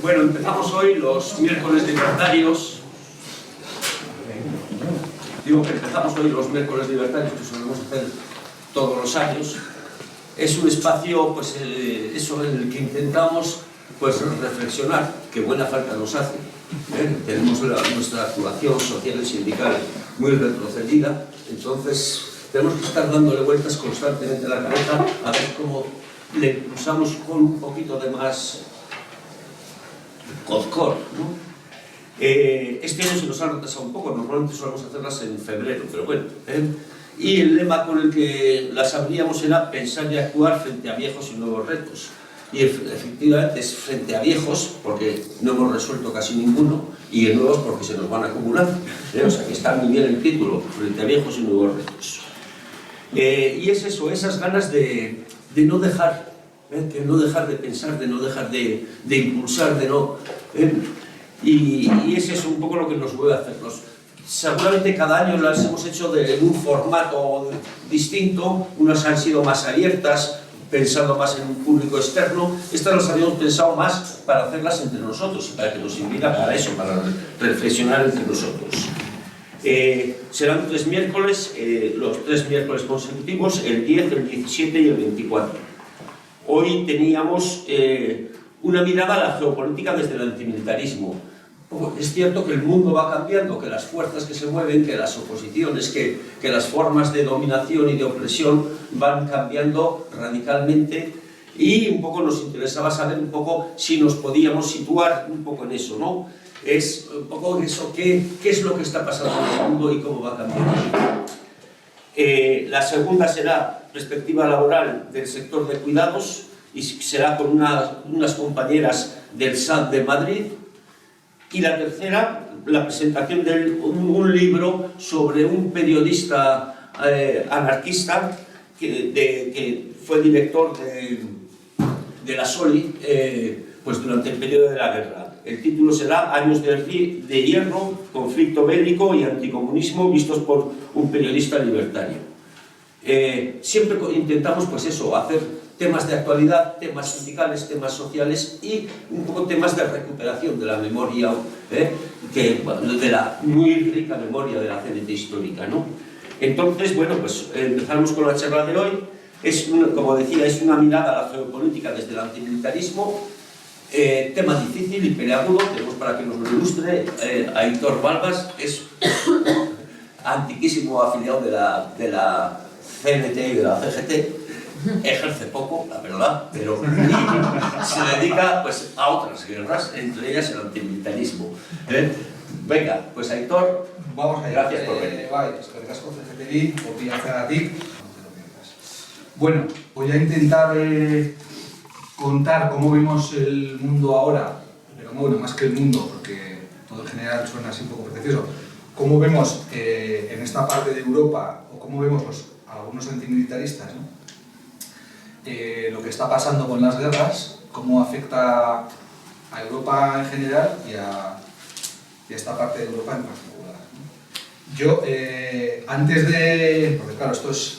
Bueno, empezamos hoy los miércoles libertarios. Digo que empezamos hoy los miércoles libertarios, que solemos hacer todos los años. Es un espacio, pues, eso en el que intentamos, pues, reflexionar, que buena falta nos hace. Tenemos nuestra actuación social y sindical muy retrocedida, entonces tenemos que estar dándole vueltas constantemente a la cabeza a ver cómo le impulsamos con un poquito de más cozcor, ¿no? Este año se nos ha retrasado un poco, normalmente solemos hacerlas en febrero, pero bueno. Y el lema con el que las abríamos era pensar y actuar frente a viejos y nuevos retos. Y efectivamente es frente a viejos, porque no hemos resuelto casi ninguno, y en nuevos porque se nos van acumulando. O sea que está muy bien el título, frente a viejos y nuevos retos. Y es eso, esas ganas de no dejar, de no dejar de pensar, de no dejar de impulsar, de no... Y es eso un poco lo que nos mueve a hacerlos. Seguramente cada año las hemos hecho de un formato distinto, unas han sido más abiertas, pensando más en un público externo, estas las habíamos pensado más para hacerlas entre nosotros y para que nos sirviera para eso, para reflexionar entre nosotros. Serán 3 miércoles, los 3 miércoles consecutivos, el 10, el 17 y el 24. Hoy teníamos una mirada a la geopolítica desde el antimilitarismo. Es cierto que el mundo va cambiando, que las fuerzas que se mueven, que las oposiciones, que las formas de dominación y de opresión van cambiando radicalmente, y un poco nos interesaba saber un poco si nos podíamos situar un poco en eso, ¿no? Es un poco eso, qué es lo que está pasando en el mundo y cómo va cambiando. La segunda será perspectiva laboral del sector de cuidados, y será con unas compañeras del SAT de Madrid. Y la tercera, la presentación de un libro sobre un periodista anarquista que fue director de la SOLI pues durante el periodo de la guerra. El título será Años de hierro, conflicto bélico y anticomunismo vistos por un periodista libertario. Siempre intentamos, pues eso, hacer temas de actualidad, temas sindicales, temas sociales y un poco temas de recuperación de la memoria, de la muy rica memoria de la CNT histórica, ¿no? Entonces, bueno, pues empezamos con la charla de hoy. Como decía, es una mirada a la geopolítica desde el antimilitarismo, tema difícil y peleagudo. Tenemos, para que nos lo ilustre, a Aitor Balbas, es antiquísimo afiliado de la CNT y de la CGT. Ejerce poco, la verdad, pero se dedica, pues, a otras guerras, entre ellas el antimilitarismo. Venga, pues Aitor, vamos allá. Gracias por venir. Bueno, voy a intentar contar cómo vemos el mundo ahora, pero bueno, más que el mundo, porque todo en general suena así un poco pretencioso. Cómo vemos en esta parte de Europa, o cómo vemos algunos antimilitaristas, ¿no? Lo que está pasando con las guerras, cómo afecta a Europa en general y a esta parte de Europa en particular, ¿no? Yo, antes de... porque claro, esto es...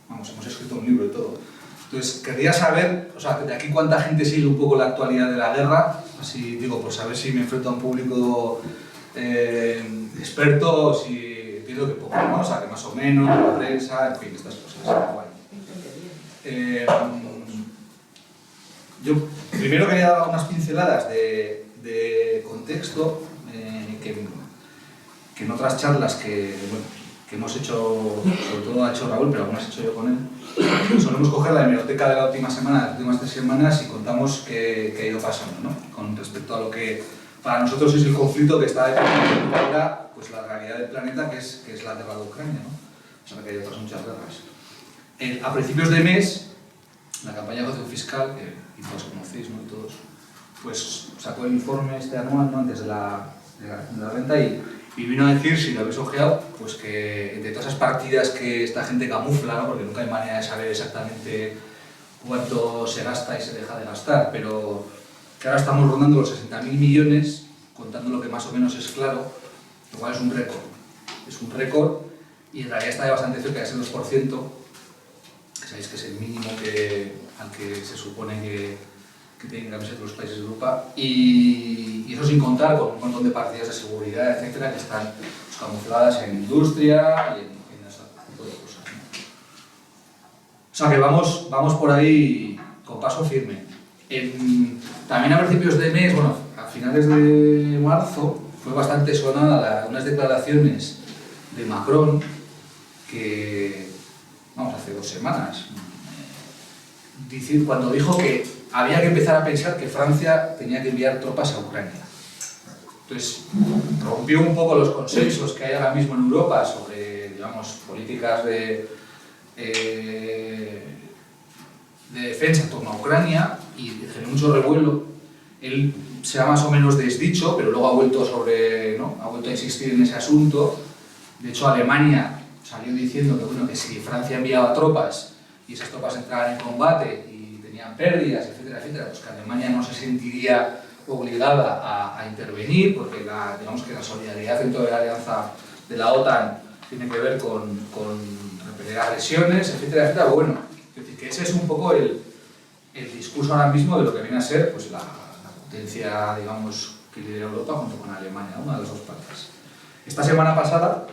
vamos, hemos escrito un libro y todo. Entonces, querría saber, o sea, de aquí cuánta gente sigue un poco la actualidad de la guerra, así digo, pues a ver si me enfrento a un público experto, o si entiendo que poco, ¿no? O sea, que más o menos, la prensa, en fin, estas cosas. Bueno. Yo primero quería dar unas pinceladas de contexto que en otras charlas que hemos hecho, sobre todo ha hecho Raúl, pero algunas he hecho yo con él, solemos coger la hemeroteca de la última semana, de las últimas 3 semanas, y contamos qué ha ido pasando, ¿no? Con respecto a lo que para nosotros es el conflicto que está definiendo ahora, pues, la realidad del planeta, que es la guerra de Ucrania, ¿no? O sea, que hay otras muchas guerras. A principios de mes, la campaña de acción fiscal, que todos conocéis, ¿no? Todos, pues sacó el informe este anual, ¿no? Antes de la renta, y vino a decir, si lo habéis ojeado, pues que entre todas esas partidas que esta gente camufla, ¿no? Porque nunca hay manera de saber exactamente cuánto se gasta y se deja de gastar, pero que ahora estamos rondando los 60.000 millones, contando lo que más o menos es claro, lo cual es un récord. Es un récord, y en realidad está bastante cerca de ese 2%, que sabéis que es el mínimo al que se supone que tienen que ser los países de Europa, y eso sin contar con un montón de partidas de seguridad, etcétera, que están pues, camufladas en industria y en ese tipo de cosas, ¿no? O sea que vamos por ahí con paso firme. También a principios de mes, bueno, a finales de marzo, fue bastante sonada unas declaraciones de Macron que, vamos, hace 2 semanas, cuando dijo que había que empezar a pensar que Francia tenía que enviar tropas a Ucrania. Entonces, rompió un poco los consensos que hay ahora mismo en Europa sobre, digamos, políticas de defensa en torno a Ucrania y generó mucho revuelo. Él se ha más o menos desdicho, pero luego ha vuelto ha vuelto a insistir en ese asunto. De hecho, Alemania salió diciendo que, bueno, que si Francia enviaba tropas y esas tropas entraban en combate y tenían pérdidas, etcétera, etcétera, pues que Alemania no se sentiría obligada a intervenir, porque digamos que la solidaridad dentro de la alianza de la OTAN tiene que ver con repeler agresiones, etcétera, etcétera. Bueno, es decir, que ese es un poco el discurso ahora mismo de lo que viene a ser pues, la potencia, digamos, que lidera Europa junto con Alemania, una de las dos partes. Esta semana pasada,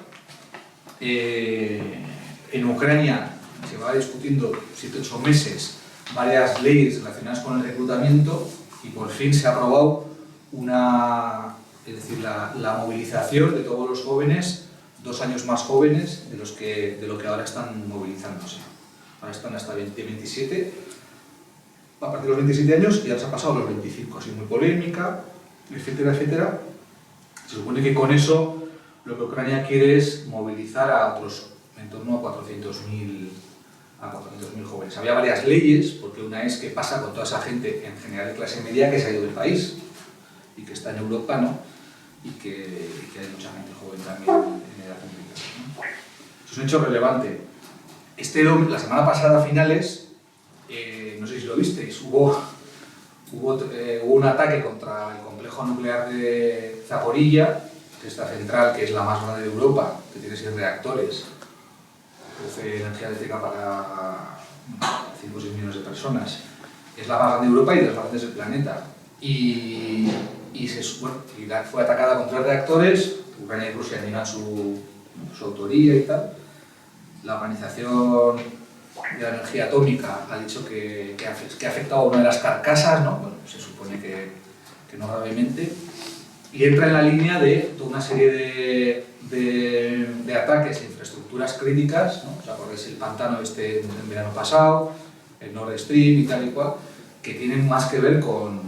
en Ucrania se va discutiendo 7-8 meses varias leyes relacionadas con el reclutamiento y por fin se ha aprobado la movilización de todos los jóvenes, 2 años más jóvenes de lo que ahora están movilizándose. Ahora están hasta 27, a partir de los 27 años y ya se ha pasado a los 25, así muy polémica, etcétera, etcétera. Se supone que con eso lo que Ucrania quiere es movilizar a otros en torno a 400.000 jóvenes. Había varias leyes, porque una es qué pasa con toda esa gente, en general de clase media, que se ha ido del país y que está en Europa, ¿no? Y que hay mucha gente joven también en edad pública, ¿no? Eso es un hecho relevante. La semana pasada, a finales, no sé si lo visteis, hubo un ataque contra el complejo nuclear de Zaporilla, que es esta central que es la más grande de Europa, que tiene 6 reactores, produce energía eléctrica para 5 o 6 millones de personas. Es la más grande de Europa y de las más grandes del planeta. Y fue atacada con 3 reactores, Ucrania y Rusia niegan su autoría y tal. La Organización de la Energía Atómica ha dicho que ha afectado a una de las carcasas, ¿no? Bueno, se supone que no gravemente. Y entra en la línea de toda una serie de ataques a infraestructuras críticas, ¿no? ¿Os acordáis el pantano en verano pasado, el Nord Stream y tal y cual, que tienen más que ver con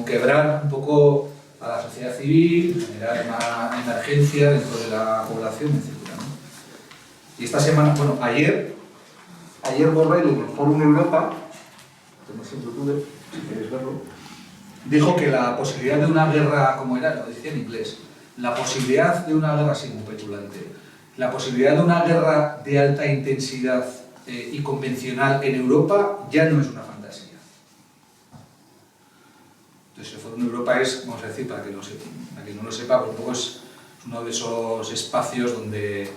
quebrar un poco a la sociedad civil, generar una emergencia dentro de la población, etc., ¿no? Y esta semana, bueno, ayer Borrell en el Fórum Europa, tenemos en YouTube, si queréis verlo, dijo que la posibilidad de una guerra, como era, lo decía en inglés, la posibilidad de una guerra, sí, muy petulante, la posibilidad de una guerra de alta intensidad y convencional en Europa ya no es una fantasía. Entonces el Fórum Europa es, vamos a decir, para que no lo sepa, pues un poco es uno de esos espacios donde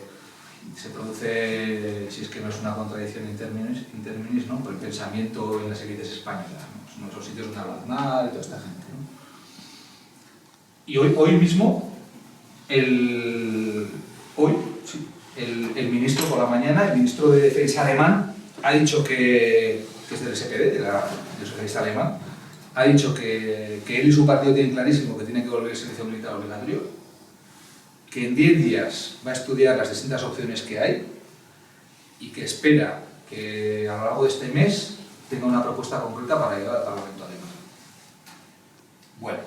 se produce, si es que no es una contradicción in terminis, ¿no? Por el pensamiento en las élites españolas, ¿no? Son esos sitios donde habla Aznar y toda esta gente, ¿no? Y hoy mismo, el ministro por la mañana, el ministro de Defensa alemán, ha dicho que es del SPD, del socialista alemán, ha dicho que él y su partido tienen clarísimo que tiene que volver el servicio militar obligatorio, que en 10 días va a estudiar las distintas opciones que hay y que espera que a lo largo de este mes tenga una propuesta concreta para llegar al Parlamento alemán. Bueno,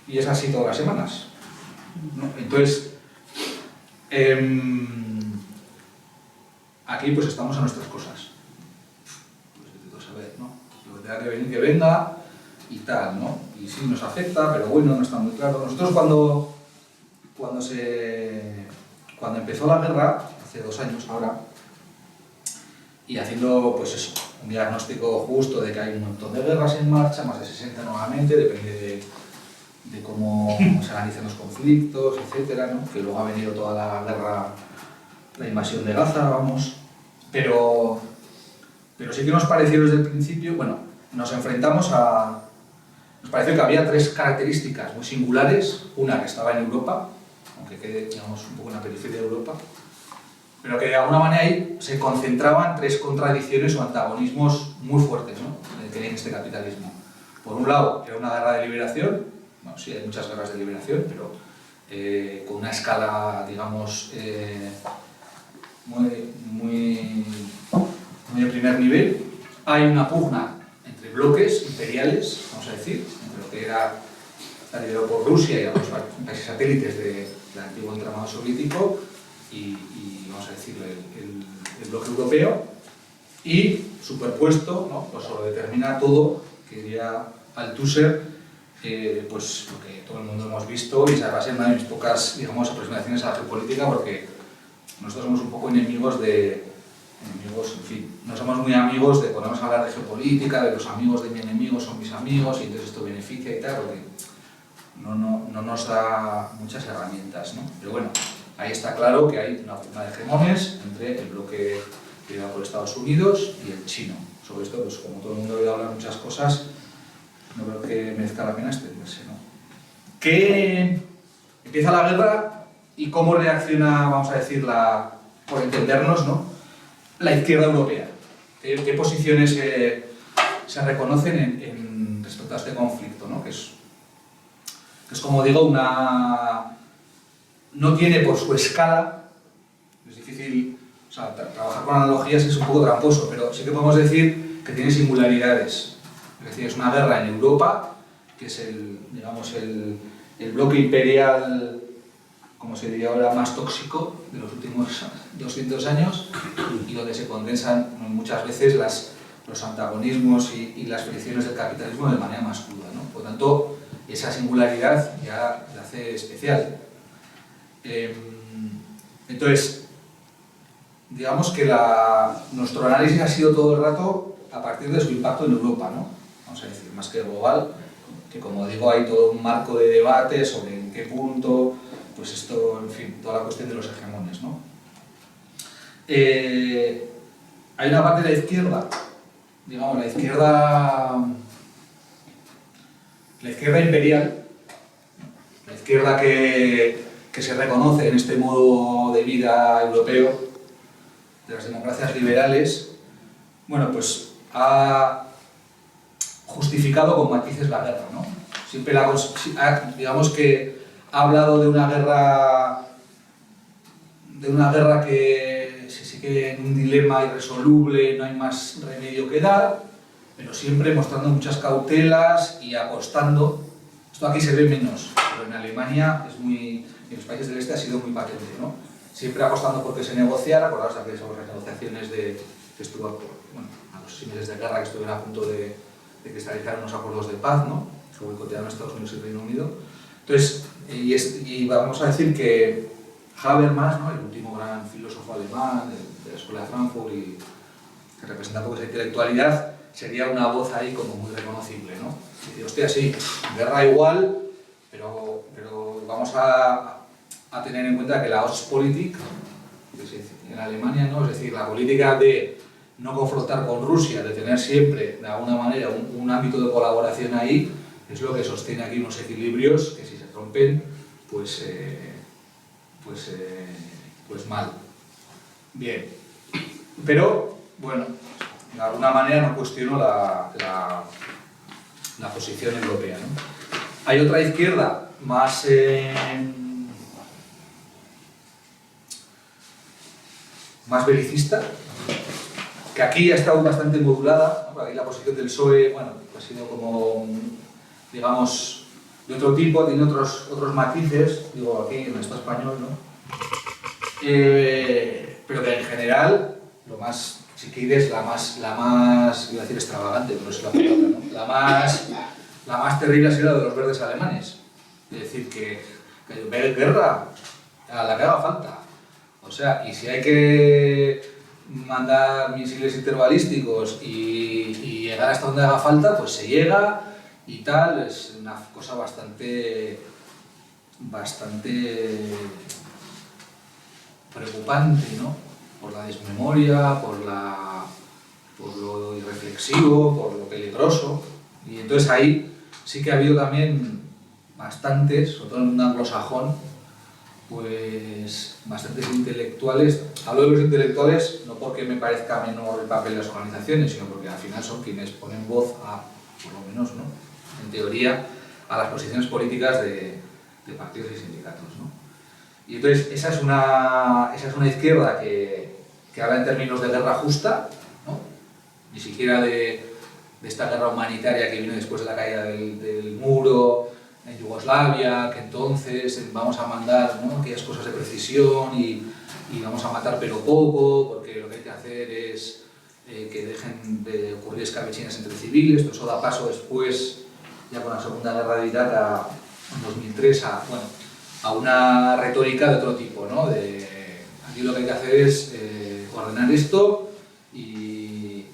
y es así todas las semanas, ¿no? Entonces, aquí pues estamos a nuestras cosas. Pues saber, ¿no? Lo que tenga que venir, que venga y tal, ¿no? Y sí nos afecta, pero bueno, no está muy claro. Nosotros cuando empezó la guerra, hace 2 años ahora, y haciendo pues eso, un diagnóstico justo de que hay un montón de guerras en marcha, más de 60 nuevamente, depende de cómo se analizan los conflictos, etcétera, ¿no? Que luego ha venido toda la guerra, la invasión de Gaza, vamos, pero sí que nos pareció desde el principio, bueno, nos enfrentamos a... Nos pareció que había tres características muy singulares, una que estaba en Europa, aunque quede, digamos, un poco en la periferia de Europa, pero que de alguna manera ahí se concentraban tres contradicciones o antagonismos muy fuertes, ¿no?, que hay en este capitalismo. Por un lado, era una guerra de liberación, bueno, sí, hay muchas guerras de liberación, pero con una escala, digamos, muy de primer nivel. Hay una pugna entre bloques imperiales, vamos a decir, entre lo que era liderado por Rusia y algunos países satélites del antiguo entramado soviético y vamos a decir, el bloque europeo, y superpuesto, ¿no?, pues lo determina todo, que diría Althusser, pues lo que todo el mundo hemos visto, y esa va a ser una de mis pocas, digamos, aproximaciones a la geopolítica, porque nosotros somos un poco enemigos, en fin, no somos muy amigos de ponernos a hablar de geopolítica, de los amigos de mi enemigo son mis amigos, y entonces esto beneficia y tal, porque no nos da muchas herramientas, ¿no? Pero bueno, ahí está claro que hay una pugna de hegemones entre el bloque liderado por Estados Unidos y el chino. Sobre esto, pues como todo el mundo ha oído hablar muchas cosas, no creo que merezca la pena extenderse, ¿no? Que empieza la guerra y cómo reacciona, vamos a decir, por entendernos, ¿no?, la izquierda europea. ¿Qué posiciones se reconocen respecto a este conflicto, ¿no?, que es como digo, no tiene por su escala, es difícil, o sea, trabajar con analogías es un poco tramposo, pero sí que podemos decir que tiene singularidades. Es decir, es una guerra en Europa, que es digamos, el bloque imperial, como se diría ahora, más tóxico de los últimos 200 años, y donde se condensan muchas veces los antagonismos y las fricciones del capitalismo de manera más cruda, ¿no? Por lo tanto, esa singularidad ya la hace especial. Entonces, digamos que nuestro análisis ha sido todo el rato a partir de su impacto en Europa, ¿no? Vamos a decir, más que global, que como digo, hay todo un marco de debate sobre en qué punto, pues esto, en fin, toda la cuestión de los hegemones, ¿no? Hay una parte de la izquierda, digamos, la izquierda imperial, la izquierda que se reconoce en este modo de vida europeo de las democracias liberales, bueno, pues ha justificado con matices la guerra, ¿no? Siempre digamos que ha hablado de una guerra que se sigue en un dilema irresoluble, no hay más remedio que dar, pero siempre mostrando muchas cautelas y apostando. Esto aquí se ve menos, pero en Alemania en los países del este ha sido muy patente, ¿no? Siempre apostando por que se negociara, acordaos de aquellas negociaciones que estuvo, bueno, a los 6 meses de guerra, que estuvieron a punto de cristalizar unos acuerdos de paz, ¿no?, que boicotearon Estados Unidos y Reino Unido. Entonces, y vamos a decir que Habermas, ¿no?, el último gran filósofo alemán de la Escuela de Frankfurt, y que representa un poco esa intelectualidad, sería una voz ahí como muy reconocible, ¿no? Y dice, hostia, sí, guerra igual, pero vamos a tener en cuenta que la Ostpolitik, en Alemania, ¿no?, es decir, la política de no confrontar con Rusia, de tener siempre, de alguna manera, un ámbito de colaboración ahí, es lo que sostiene aquí unos equilibrios que si se rompen, pues mal. Bien. Pero, bueno, de alguna manera no cuestiono la posición europea, ¿no? Hay otra izquierda más belicista, que aquí ha estado bastante modulada, ¿no? Aquí la posición del PSOE, bueno, ha sido como, digamos, de otro tipo, tiene otros matices, digo aquí en el Estado español, ¿no? Pero que en general, lo más, si quieres, la más, iba a decir extravagante, pero no es la palabra, ¿no? La más terrible ha sido la de los verdes alemanes. Es decir, que guerra a la que haga falta. O sea, y si hay que mandar misiles interbalísticos y llegar hasta donde haga falta, pues se llega y tal. Es una cosa bastante preocupante, ¿no? por la desmemoria, por lo irreflexivo, por lo peligroso. Y entonces ahí sí que ha habido también bastantes, sobre todo en un anglosajón, pues bastantes intelectuales. Hablo de los intelectuales no porque me parezca menor el papel de las organizaciones, sino porque al final son quienes ponen voz a, por lo menos, ¿no?, en teoría, a las posiciones políticas de partidos y sindicatos, ¿no? Y entonces esa es una izquierda que habla en términos de guerra justa, ¿no?, ni siquiera de esta guerra humanitaria que vino después de la caída del muro en Yugoslavia, que entonces vamos a mandar, ¿no?, aquellas cosas de precisión y vamos a matar pero poco, porque lo que hay que hacer es que dejen de ocurrir escabechinas entre civiles. Eso da paso después, ya con la Segunda Guerra de Irak, en 2003, a una retórica de otro tipo, ¿no? De aquí lo que hay que hacer es ordenar esto y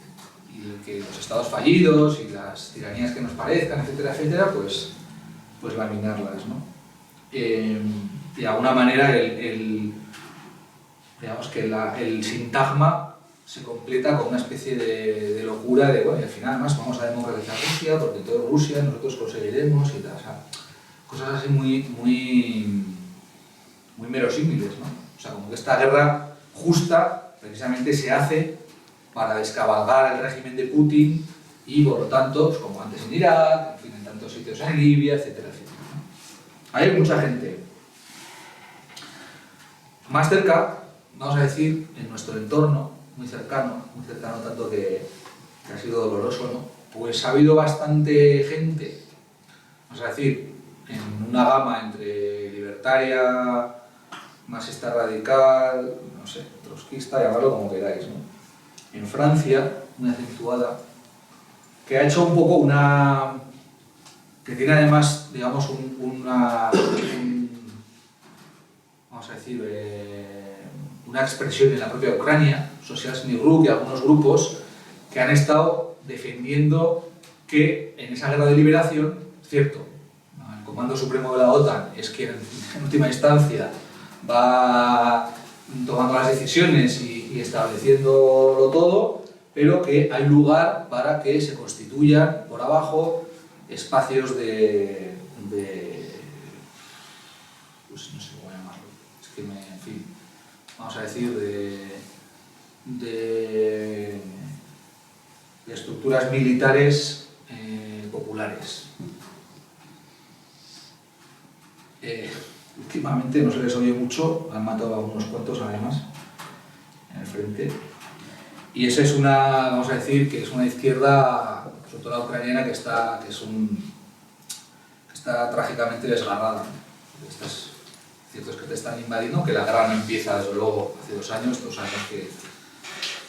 que los estados fallidos y las tiranías que nos parezcan, etcétera, etcétera, pues laminarlas, ¿no? De alguna manera digamos que el sintagma se completa con una especie de locura de, bueno, y al final además vamos a democratizar Rusia porque todo es Rusia, nosotros conseguiremos y tal, o sea, cosas así muy verosímiles, ¿no? O sea, como que esta guerra justa precisamente se hace para descabalgar el régimen de Putin y, por lo tanto, pues como antes en Irak, en fin, en tantos sitios en Libia, etcétera, etcétera, ¿no? Hay mucha gente. Más cerca, vamos a decir, en nuestro entorno, muy cercano tanto que ha sido doloroso, ¿no? Pues ha habido bastante gente, vamos a decir, en una gama entre libertaria, marxista radical, no sé, trotskista, llamarlo como queráis, ¿no? En Francia, muy acentuada, que ha hecho un poco que tiene además, digamos, vamos a decir, una expresión en la propia Ucrania, Socialny Group y algunos grupos que han estado defendiendo que en esa guerra de liberación, cierto, el Comando Supremo de la OTAN es quien en última instancia va tomando las decisiones y estableciéndolo todo, pero que hay lugar para que se constituyan por abajo espacios pues no sé cómo llamarlo, es que en fin, vamos a decir, de estructuras militares populares. Últimamente no se les oye mucho, han matado a unos cuantos además en el frente, y esa es vamos a decir, que es una izquierda, sobre todo la ucraniana, que está trágicamente desgarrada. Estas ciertos que te están invadiendo, que la guerra no empieza desde luego hace 2 años que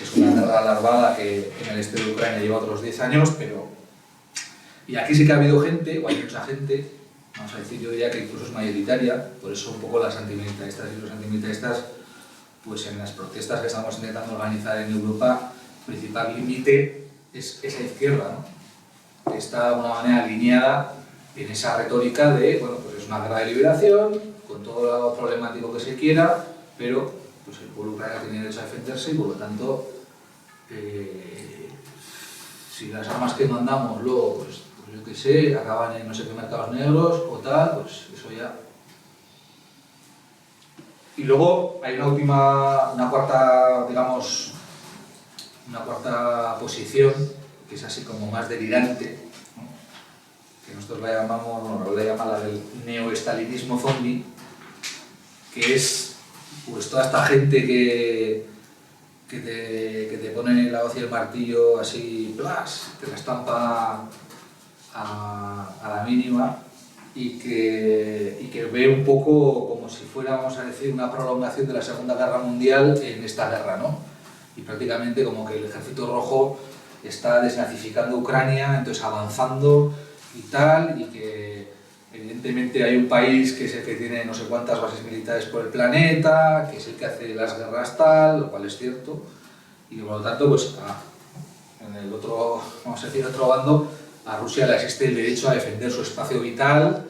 es una guerra larvada que en el este de Ucrania lleva otros 10 años, pero... Y aquí sí que ha habido gente, o hay mucha gente, vamos a decir, yo diría que incluso es mayoritaria, por eso un poco las antimilitaristas y los antimilitaristas, pues en las protestas que estamos intentando organizar en Europa, el principal límite es esa izquierda, ¿no?, que está de alguna manera alineada en esa retórica de, bueno, pues es una guerra de liberación, con todo lo problemático que se quiera, pero pues el pueblo ucraniano tiene derecho a defenderse y por lo tanto, si las armas que mandamos luego, pues yo qué sé, acaban en no sé qué mercados negros o tal, pues eso ya. Y luego hay una cuarta, digamos, una cuarta posición, que es así como más delirante, ¿no?, que nosotros la llamamos, bueno, la llaman la del neoestalinismo zombie, que es pues toda esta gente que te pone la hoz y el martillo así, ¡plas!, te la estampa a la mínima y que ve un poco como si fuera, vamos a decir, una prolongación de la Segunda Guerra Mundial en esta guerra, ¿no? Y prácticamente como que el Ejército Rojo está desnazificando Ucrania, entonces avanzando y tal, y que evidentemente hay un país que es el que tiene no sé cuántas bases militares por el planeta, que es el que hace las guerras tal, lo cual es cierto, y que por lo tanto, pues en el otro, vamos a decir, otro bando, a Rusia le existe el derecho a defender su espacio vital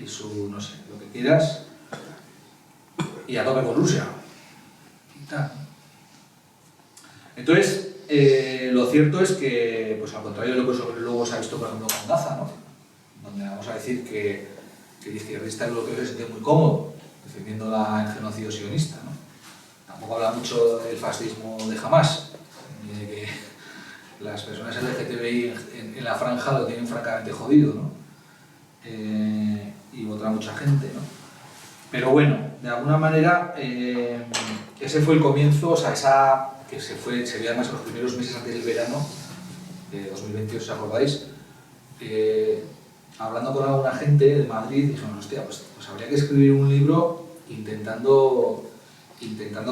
y su, no sé, lo que quieras, y a tope con Rusia. Y tal. Entonces, lo cierto es que, pues al contrario de lo que luego se ha visto, por ejemplo, con Gaza, ¿no? Donde vamos a decir que el izquierdista europeo se siente muy cómodo defendiendo el genocidio sionista, ¿no? Tampoco habla mucho del fascismo de Hamás, ni de que las personas LGTBI en la franja lo tienen francamente jodido, ¿no? Y otra mucha gente, ¿no? Pero bueno, de alguna manera, ese fue el comienzo, o sea, que se veía además en los primeros meses antes del verano de 2022, ¿os acordáis? Hablando con alguna gente de Madrid, dijeron, hostia, pues habría que escribir un libro intentando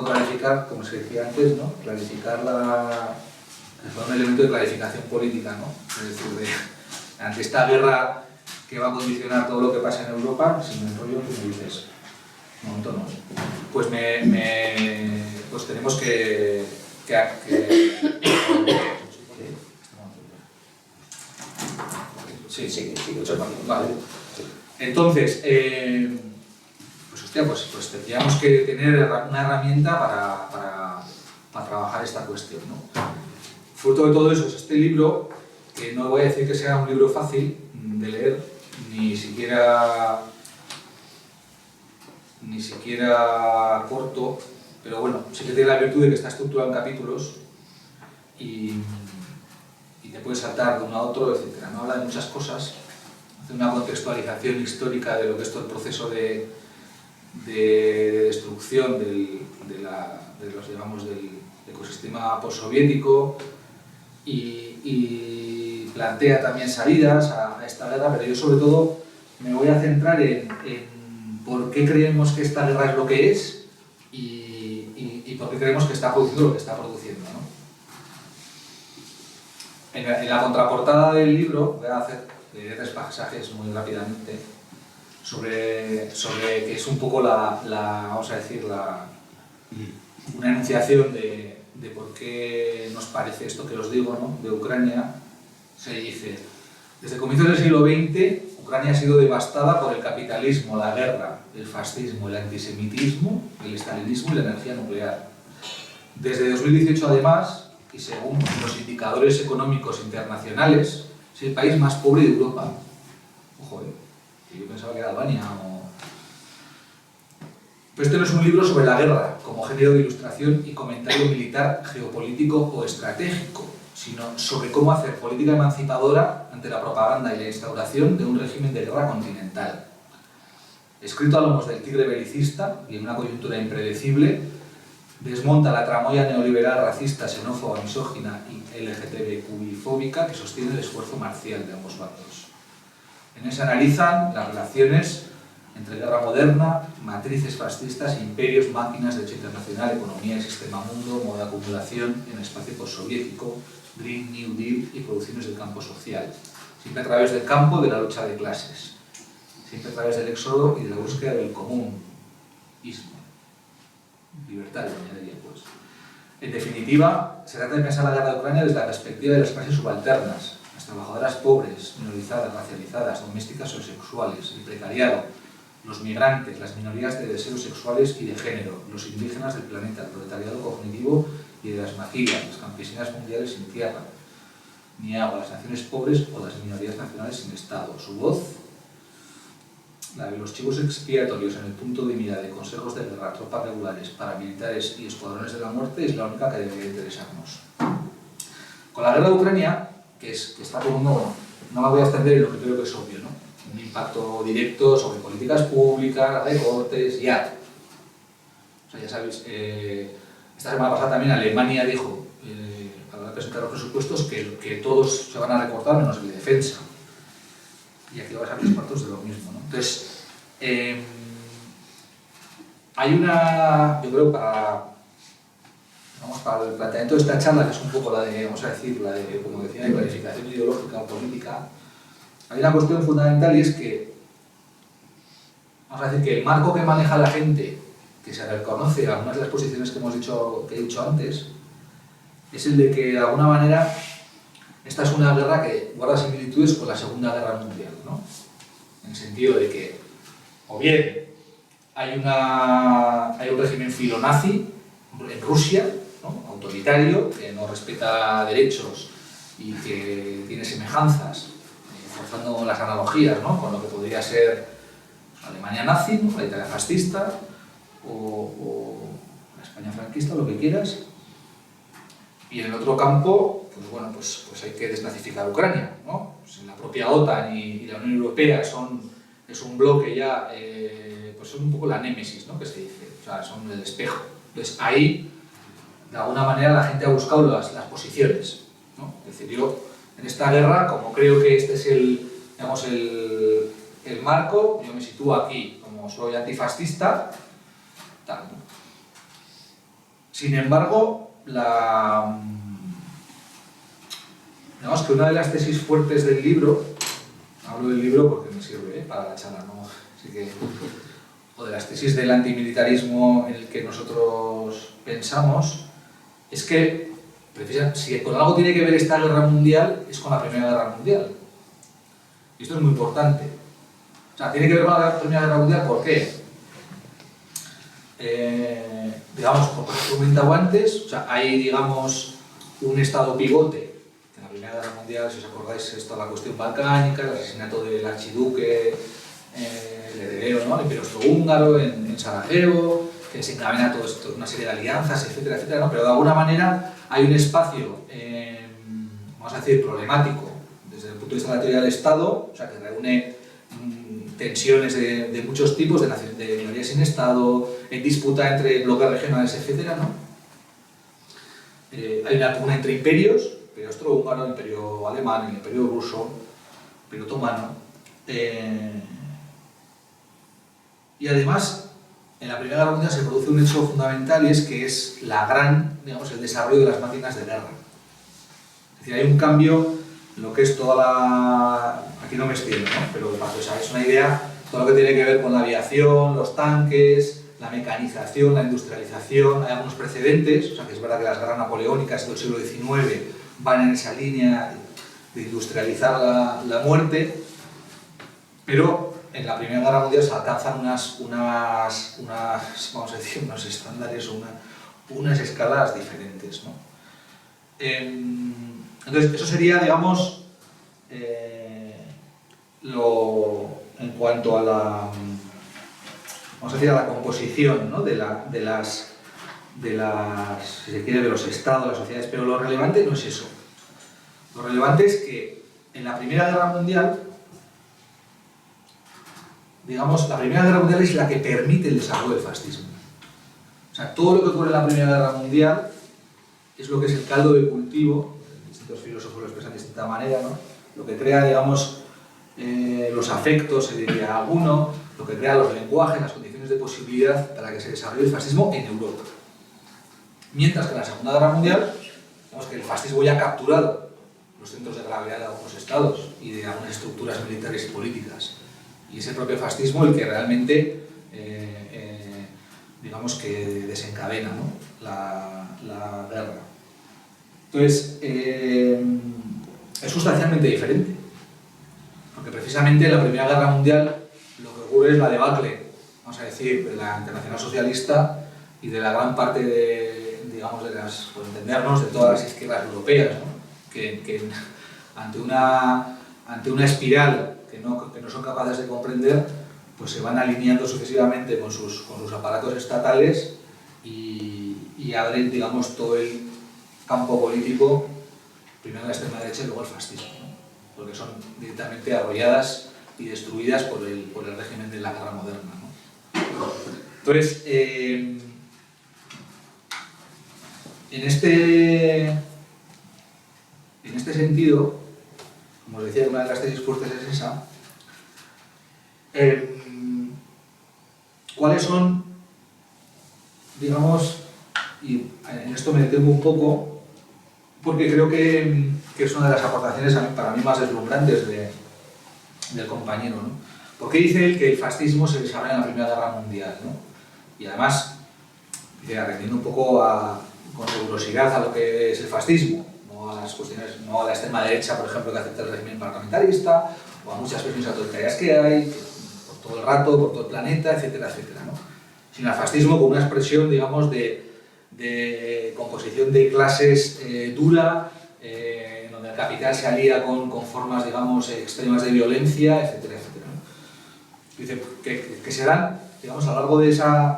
clarificar, como se decía antes, ¿no? Clarificar que fue un elemento de clarificación política, ¿no? Es decir, ante esta guerra que va a condicionar todo lo que pasa en Europa, si me enrollo, ¿qué me dices? Un momento no. Pues pues tenemos que sí, vale. Entonces, pues hostia, pues tendríamos que tener una herramienta para trabajar esta cuestión, ¿no? Fruto de todo eso es este libro, que no voy a decir que sea un libro fácil de leer, ni siquiera corto, pero bueno, sí que tiene la virtud de que está estructurado en capítulos y te puedes saltar de uno a otro, etc. No habla de muchas cosas, hace una contextualización histórica de lo que es todo el proceso de destrucción del ecosistema postsoviético y plantea también salidas a esta guerra, pero yo sobre todo me voy a centrar en por qué creemos que esta guerra es lo que es y por qué creemos que está produciendo lo que está produciendo, ¿no? En la contraportada del libro voy a hacer tres pasajes muy rápidamente sobre que es un poco vamos a decir, una enunciación de por qué nos parece esto que os digo, ¿no? De Ucrania. Se dice, desde comienzos del siglo XX, Ucrania ha sido devastada por el capitalismo, la guerra, el fascismo, el antisemitismo, el estalinismo y la energía nuclear. Desde 2018, además, y según los indicadores económicos internacionales, es el país más pobre de Europa. Ojo, yo pensaba que era Albania o... Pero este no es un libro sobre la guerra como género de ilustración y comentario militar, geopolítico o estratégico, sino sobre cómo hacer política emancipadora ante la propaganda y la instauración de un régimen de guerra continental. Escrito a lomos del tigre belicista y en una coyuntura impredecible, desmonta la tramoya neoliberal racista, xenófoba, misógina y LGTBI-fóbica que sostiene el esfuerzo marcial de ambos bandos. En él se analizan las relaciones entre guerra moderna, matrices fascistas, imperios, máquinas, derecho internacional, economía y sistema mundo, modo de acumulación en el espacio postsoviético, Green New Deal y producciones del campo social. Siempre a través del campo de la lucha de clases. Siempre a través del éxodo y de la búsqueda del común. Libertad, añadiría, pues. En definitiva, se trata de pensar la guerra de Ucrania desde la perspectiva de las clases subalternas, las trabajadoras pobres, minorizadas, racializadas, domésticas o sexuales, el precariado, los migrantes, las minorías de deseos sexuales y de género, los indígenas del planeta, el proletariado cognitivo y de las maquillas, las campesinas mundiales sin tierra, ni agua, las naciones pobres o las minorías nacionales sin Estado. Su voz, la de los chivos expiatorios en el punto de mira de consejos de guerra, tropas regulares, paramilitares y escuadrones de la muerte, es la única que debería interesarnos. Con la guerra de Ucrania, que está por no me voy a extender en lo que creo que es obvio, ¿no? Un impacto directo sobre políticas públicas, recortes, ya. O sea, ya sabéis, esta semana pasada también Alemania dijo, a la hora de presentar los presupuestos, que todos se van a recortar menos el de defensa. Y aquí vas a ver expertos de lo mismo, ¿no? Entonces, hay yo creo, para el planteamiento de esta charla, que es un poco la de, vamos a decir, la de, como decía, de planificación ideológica o política, hay una cuestión fundamental y es que, vamos a decir, que el marco que maneja la gente, que se reconoce a algunas de las posiciones que he dicho antes, es el de que, de alguna manera, esta es una guerra que guarda similitudes con la Segunda Guerra Mundial, ¿no? En el sentido de que, o bien, hay un régimen filonazi en Rusia, ¿no? Autoritario, que no respeta derechos y que tiene semejanzas, forzando las analogías, ¿no? Con lo que podría ser la Alemania nazi, ¿no? La Italia fascista o la España franquista, lo que quieras. Y en el otro campo, pues bueno, pues hay que desnazificar Ucrania, ¿no? Pues la propia OTAN y la Unión Europea es un bloque ya, pues son un poco la némesis, ¿no? Que se dice, o sea, son el espejo. Entonces ahí, de alguna manera, la gente ha buscado las posiciones, ¿no? Es decir, yo en esta guerra, como creo que este es digamos, el marco, yo me sitúo aquí, como soy antifascista, tal, ¿no? Sin embargo, digamos que una de las tesis fuertes del libro, hablo del libro porque me sirve para la charla, ¿no? Así que, o de las tesis del antimilitarismo en el que nosotros pensamos, es que si con algo tiene que ver esta guerra mundial, es con la Primera Guerra Mundial. Y esto es muy importante. O sea, tiene que ver con la Primera Guerra Mundial, ¿por qué? Digamos, como he comentado antes, o sea, hay, digamos, un estado pivote. En la Primera Guerra Mundial, si os acordáis, está la cuestión balcánica, el asesinato del archiduque, el heredero, ¿no? El imperio austrohúngaro en Sarajevo, que desencadena todo esto, una serie de alianzas, etcétera, etcétera, ¿no? Pero de alguna manera hay un espacio, vamos a decir, problemático desde el punto de vista de la teoría del Estado, o sea, que reúne tensiones de muchos tipos, de minorías sin Estado, en disputa entre bloques regionales, etcétera, ¿no? Hay una pugna entre imperios, el imperio austrohúngaro, el imperio alemán, el imperio ruso, el imperio otomano. Y además, en la Primera Guerra Mundial se produce un hecho fundamental y es que es digamos, el desarrollo de las máquinas de guerra. Es decir, hay un cambio en lo que es toda la... Aquí no me extiendo, ¿no? Pero para que os hagáis una idea, todo lo que tiene que ver con la aviación, los tanques, la mecanización, la industrialización, hay algunos precedentes, o sea que es verdad que las guerras napoleónicas del siglo XIX van en esa línea de industrializar la muerte, pero en la Primera Guerra Mundial se alcanzan vamos a decir, unos estándares o unas escalas diferentes, ¿no? Entonces, eso sería, digamos, en cuanto a vamos a decir, a la composición, ¿no? de las, si se quiere, de los estados, de las sociedades, pero lo relevante no es eso. Lo relevante es que en la Primera Guerra Mundial, digamos, la Primera Guerra Mundial es la que permite el desarrollo del fascismo. O sea, todo lo que ocurre en la Primera Guerra Mundial es lo que es el caldo de cultivo, distintos filósofos lo expresan de distinta manera, ¿no? Lo que crea, digamos, los afectos, se diría alguno, lo que crea los lenguajes, las condiciones de posibilidad para que se desarrolle el fascismo en Europa. Mientras que en la Segunda Guerra Mundial, digamos que el fascismo ya ha capturado los centros de gravedad de algunos estados y de algunas estructuras militares y políticas. Y es el propio fascismo el que realmente, digamos que desencadena, ¿no? la guerra. Entonces, es sustancialmente diferente. Porque precisamente en la Primera Guerra Mundial lo que ocurre es la debacle, vamos a decir, de la Internacional Socialista y de la gran parte digamos, por entendernos, de todas las izquierdas europeas, ¿no? que ante una espiral que no son capaces de comprender, pues se van alineando sucesivamente con sus aparatos estatales y abren, digamos, todo el campo político, primero la extrema derecha y luego el fascismo, ¿no? Porque son directamente arrolladas y destruidas por el régimen de la guerra moderna, ¿no? Entonces, en este sentido, como os decía, una de las tesis fuertes es esa. ¿Cuáles son, digamos, y en esto me detengo un poco, porque creo que es una de las aportaciones para mí más deslumbrantes del compañero, ¿no? ¿Por qué dice él que el fascismo se desarrolla en la Primera Guerra Mundial, ¿no? Y además, atendiendo un poco con rigurosidad a lo que es el fascismo, no a las cuestiones, no a la extrema derecha, por ejemplo, que acepta el régimen parlamentarista, o a muchas versiones autoritarias que hay, por todo el rato, por todo el planeta, etcétera, etcétera, ¿no? Sino al fascismo como una expresión, digamos, de de composición de clases dura, donde el capital se alía con formas, digamos, extremas de violencia, etcétera, etcétera, ¿no? Dice que se dan, digamos, a lo largo de esa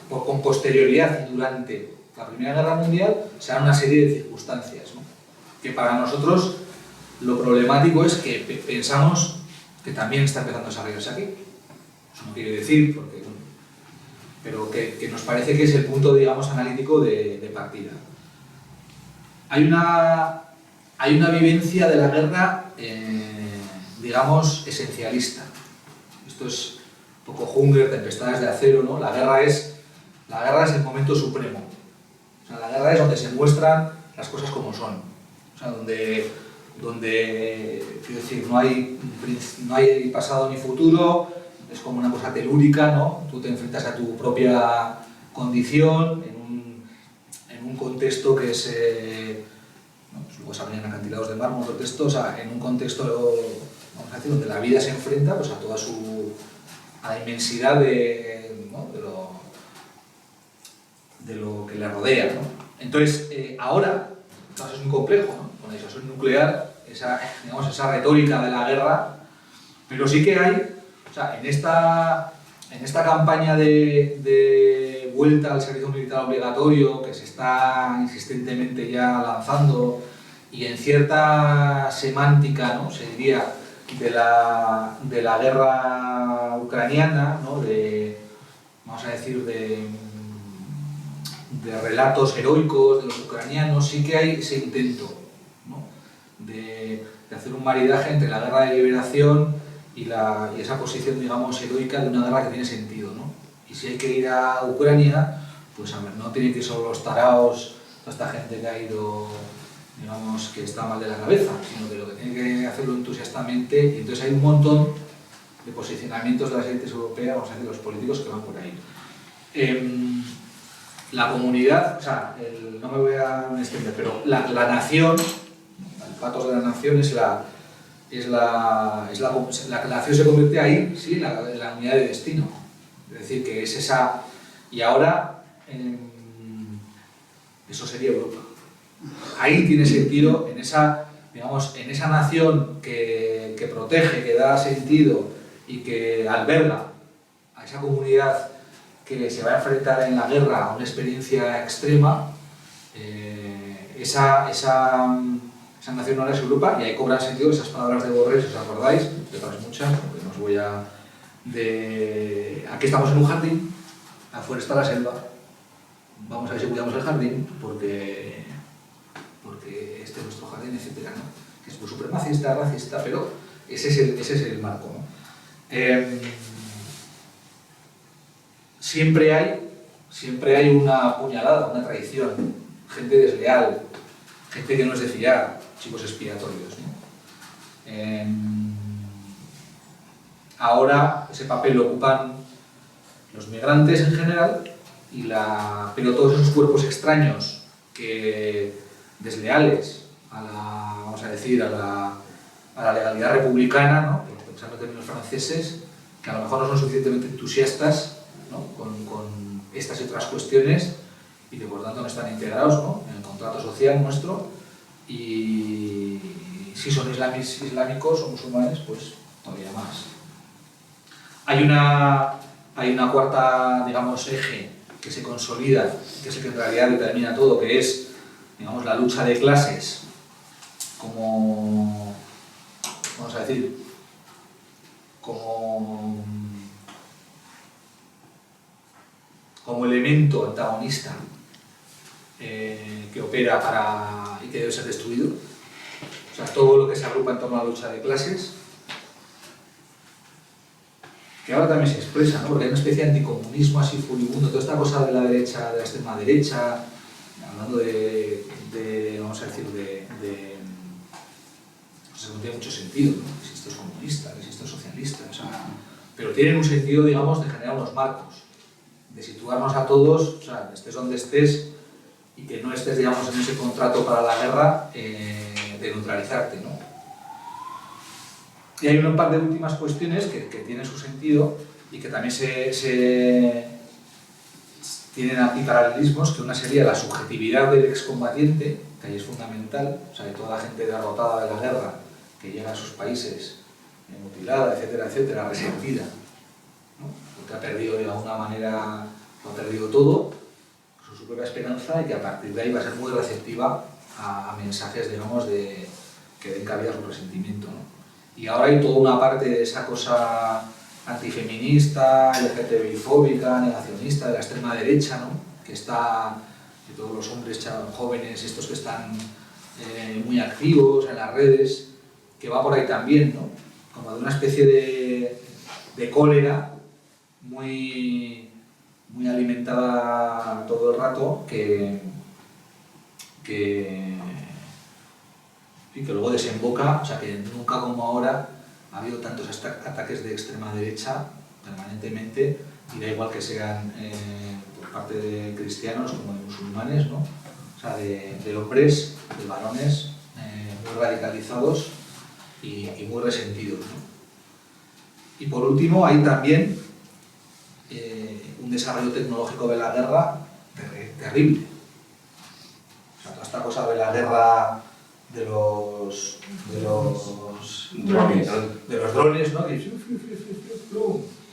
con posterioridad y durante la Primera Guerra Mundial, se dan una serie de circunstancias, ¿no? Que para nosotros lo problemático es que pensamos que también está empezando a desarrollarse aquí. Eso no quiere decir, porque, bueno, pero que nos parece que es el punto, digamos, analítico de partida. Hay una vivencia de la guerra, digamos, esencialista. Esto es un poco Hunger, Tempestades de acero, ¿no? La guerra es el momento supremo. O sea, la guerra es donde se muestran las cosas como son. O sea, donde quiero decir, no hay pasado ni futuro, es como una cosa telúrica, ¿no? Tú te enfrentas a tu propia condición en un contexto que es... ¿no? Pues luego se abren acantilados de mármol, otro texto, o sea, en un contexto, vamos a decir, donde la vida se enfrenta, pues, a la inmensidad ¿no? de lo que le rodea, ¿no? Entonces, ahora, claro, es muy complejo, ¿no? Con la disuasión nuclear, esa retórica de la guerra, pero sí que hay, o sea, en esta campaña de vuelta al servicio militar obligatorio que se está insistentemente ya lanzando, y en cierta semántica, ¿no? Se diría, de la guerra ucraniana, ¿no? Vamos a decir, de relatos heroicos de los ucranianos, sí que hay ese intento, ¿no? de hacer un maridaje entre la guerra de liberación y esa posición, digamos, heroica de una guerra que tiene sentido, ¿no? Y si hay que ir a Ucrania, pues a ver, no tienen que ir solo los taraos, toda esta gente que ha ido, digamos, que está mal de la cabeza, sino que lo que tiene que hacerlo entusiastamente, y entonces hay un montón de posicionamientos de las élites europeas, vamos a decir, los políticos que van por ahí. La comunidad, o sea, no me voy a extender, pero la nación, el patos de la nación la nación se convierte ahí, sí, en la unidad de destino. Es decir, que es esa... Y ahora, eso sería Europa. Ahí tiene sentido, en esa nación que protege, que da sentido y que alberga a esa comunidad que se va a enfrentar en la guerra a una experiencia extrema, esa nación ahora es Europa, y ahí cobran sentido esas palabras de Borrell, si os acordáis, de otras muchas, porque no os voy a... Aquí estamos en un jardín, afuera está la selva, vamos a ver si cuidamos el jardín, porque este es nuestro jardín, etcétera, ¿no? Que es muy supremacista, racista, pero ese es el marco, ¿no? Siempre hay una puñalada, una traición, gente desleal, gente que no es de fiar, chivos expiatorios, ¿no? Ahora ese papel lo ocupan los migrantes en general, pero todos esos cuerpos extraños, desleales vamos a decir, a la legalidad republicana, ¿no? Pensando en términos franceses, que a lo mejor no son suficientemente entusiastas, ¿no? con estas y otras cuestiones, y que por tanto no están integrados, ¿no? En el contrato social nuestro, y si son islámicos o musulmanes, pues todavía más. Hay una cuarta, digamos, eje que se consolida, que es el que en realidad determina todo, que es, digamos, la lucha de clases como, vamos a decir, como elemento antagonista que opera y que debe ser destruido. O sea, todo lo que se agrupa en torno a la lucha de clases, que ahora también se expresa, ¿no? Porque hay una especie de anticomunismo así furibundo, toda esta cosa de la derecha, de la extrema derecha, hablando vamos a decir, pues no tiene mucho sentido, ¿no? Que si esto es comunista, que si esto es socialista, o sea, pero tienen un sentido, digamos, de generar unos marcos, de situarnos a todos, o sea, estés donde estés, y que no estés, digamos, en ese contrato para la guerra, de neutralizarte, ¿no? Y hay un par de últimas cuestiones que tienen su sentido y que también tienen aquí paralelismos, que una sería la subjetividad del excombatiente, que ahí es fundamental, o sea, de toda la gente derrotada de la guerra, que llega a sus países mutilada, etcétera, etcétera, resentida, ¿no? Porque ha perdido de alguna manera, lo ha perdido todo, su propia esperanza, y que a partir de ahí va a ser muy receptiva a mensajes, digamos, que den cabida a su resentimiento, ¿no? Y ahora hay toda una parte de esa cosa antifeminista, LGTBI-fóbica, negacionista, de la extrema derecha, ¿no? Que está, de todos los hombres jóvenes, estos que están muy activos en las redes, que va por ahí también, ¿no? Como de una especie de cólera muy alimentada todo el rato, que luego desemboca, o sea, que nunca como ahora ha habido tantos ataques de extrema derecha permanentemente, y da igual que sean por parte de cristianos como de musulmanes, ¿no? O sea, de hombres, de varones muy radicalizados y muy resentidos, ¿no? Y por último, hay también un desarrollo tecnológico de la guerra terrible. O sea, toda esta cosa de la guerra de los drones, ¿no?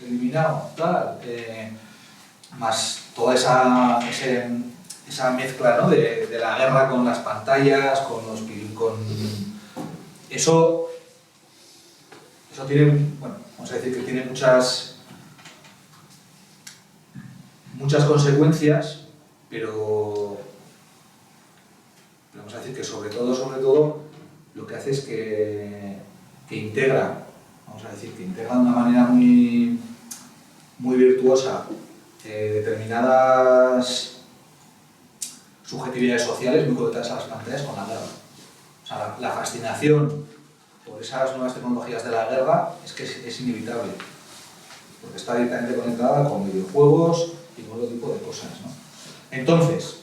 Eliminado, tal. Más toda esa mezcla, ¿no? de la guerra con las pantallas, con eso tiene, bueno, vamos a decir que tiene muchas consecuencias, pero vamos a decir que sobre todo, lo que hace es que integra, vamos a decir, que integra de una manera muy virtuosa determinadas subjetividades sociales muy conectadas a las pantallas con la guerra. O sea, la fascinación por esas nuevas tecnologías de la guerra es que es inevitable, porque está directamente conectada con videojuegos y con otro tipo de cosas, ¿no? Entonces,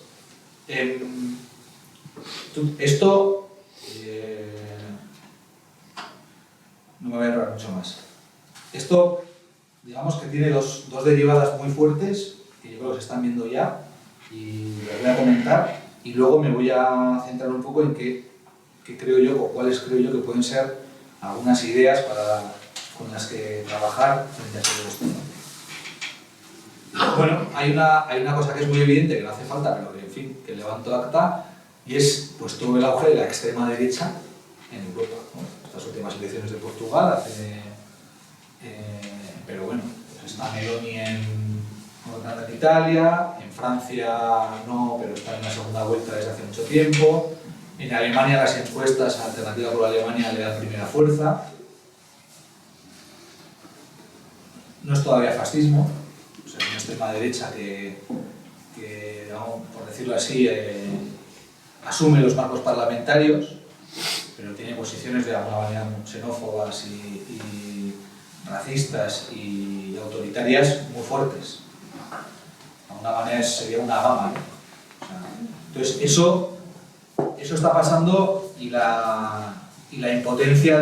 esto no me voy a enredar mucho más. Esto, digamos que tiene dos derivadas muy fuertes, que yo creo que se están viendo ya, y las voy a comentar, y luego me voy a centrar un poco en qué creo yo, o cuáles creo yo que pueden ser algunas ideas con las que trabajar frente a todo esto, ¿no? Bueno, hay una cosa que es muy evidente, que no hace falta, pero que, en fin, que levanto acta, y es pues todo el auge de la extrema derecha en Europa, ¿no? Estas últimas elecciones de Portugal pero bueno, pues está Meloni en Italia, en Francia no, pero está en la segunda vuelta desde hace mucho tiempo. En Alemania las encuestas a Alternativa por Alemania le dan primera fuerza. No es todavía fascismo, o sea, una extrema derecha que por decirlo así, asume los marcos parlamentarios, pero tiene posiciones de alguna manera xenófobas y racistas y autoritarias muy fuertes. De alguna manera sería una gama, ¿no? O sea, entonces eso está pasando, y la impotencia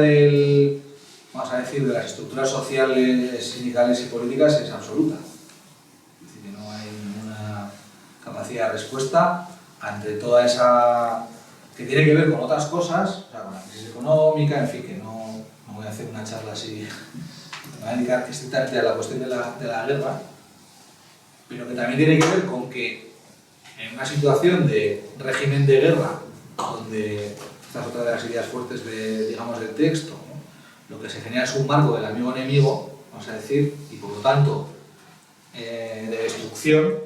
vamos a decir, de las estructuras sociales, sindicales y políticas es absoluta. Es decir, que no hay ninguna capacidad de respuesta ante toda esa, que tiene que ver con otras cosas, o sea, con la crisis económica, en fin, que no voy a hacer una charla así, me voy a dedicar estrictamente a la cuestión de la guerra, pero que también tiene que ver con que en una situación de régimen de guerra, donde esta es otra de las ideas fuertes digamos, del texto, ¿no? Lo que se genera es un marco del amigo-enemigo, vamos a decir, y por lo tanto de destrucción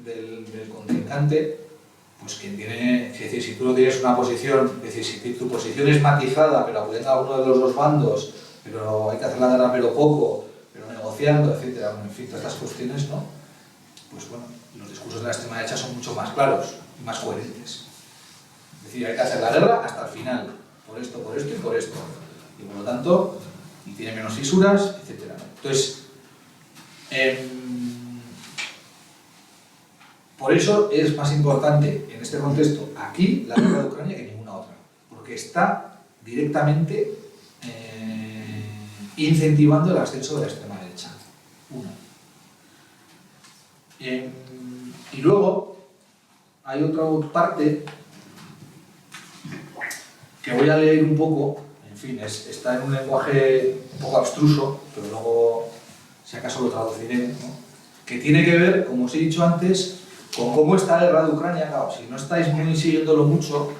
del contrincante. Pues quien tiene, es decir, si tú no tienes una posición, es decir, si tu posición es matizada, pero apoyando a uno de los dos bandos, pero hay que hacer la guerra pero poco, pero negociando, etcétera, bueno, en fin, todas estas cuestiones, ¿no? Pues bueno, los discursos de la extrema derecha son mucho más claros y más coherentes. Es decir, hay que hacer la guerra hasta el final, por esto y por esto. Y por lo tanto, y tiene menos fisuras, etcétera. Entonces, por eso es más importante en este contexto aquí la guerra de Ucrania que ninguna otra, porque está directamente incentivando el ascenso de la extrema derecha. Una. Y Y luego hay otra parte que voy a leer un poco, en fin, está en un lenguaje un poco abstruso, pero luego, si acaso, lo traduciré, ¿no? Que tiene que ver, como os he dicho antes, con cómo está la guerra de Ucrania. Claro, si no estáis muy siguiéndolo mucho,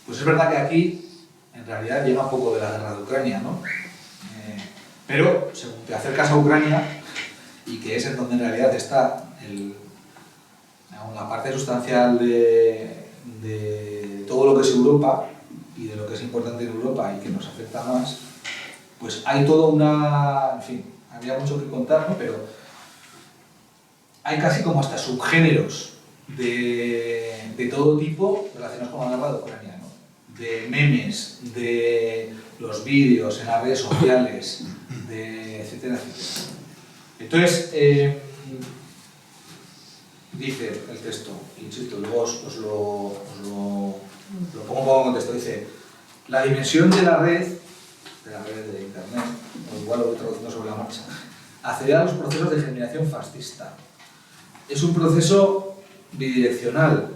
pues es verdad que aquí, en realidad, llega un poco de la guerra de Ucrania, ¿no? Pero, según te acercas a Ucrania, y que es en donde en realidad está la parte sustancial de todo lo que es Europa, y de lo que es importante en Europa y que nos afecta más, pues hay toda una... En fin, habría mucho que contar, ¿no? Pero hay casi como hasta subgéneros de todo tipo relacionados con la guerra de Ucrania, ¿no? De memes, de los vídeos en las redes sociales, de etcétera, etcétera. Entonces, dice el texto, insisto, luego os lo pongo un poco en contexto, dice: la dimensión de la red de Internet, o igual lo voy traduciendo sobre la marcha, acelera los procesos de generación fascista. Es un proceso bidireccional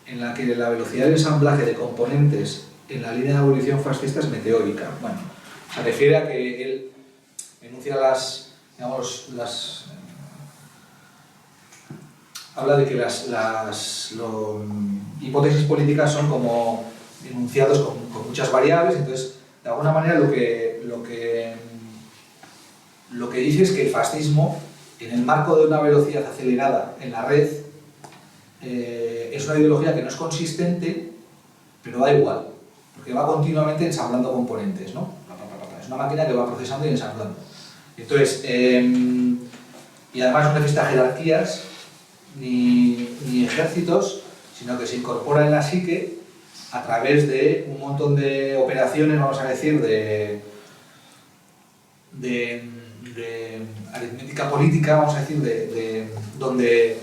en la que la velocidad de ensamblaje de componentes en la línea de evolución fascista es meteórica. Bueno, se refiere a que él enuncia habla de que las hipótesis políticas son como enunciados con muchas variables. Entonces, de alguna manera lo que dice es que el fascismo, en el marco de una velocidad acelerada en la red, es una ideología que no es consistente, pero da igual, porque va continuamente ensamblando componentes, ¿no? Es una máquina que va procesando y ensamblando. Entonces, y además no necesita jerarquías ni ejércitos, sino que se incorpora en la psique a través de un montón de operaciones, vamos a decir, de aritmética política, vamos a decir, donde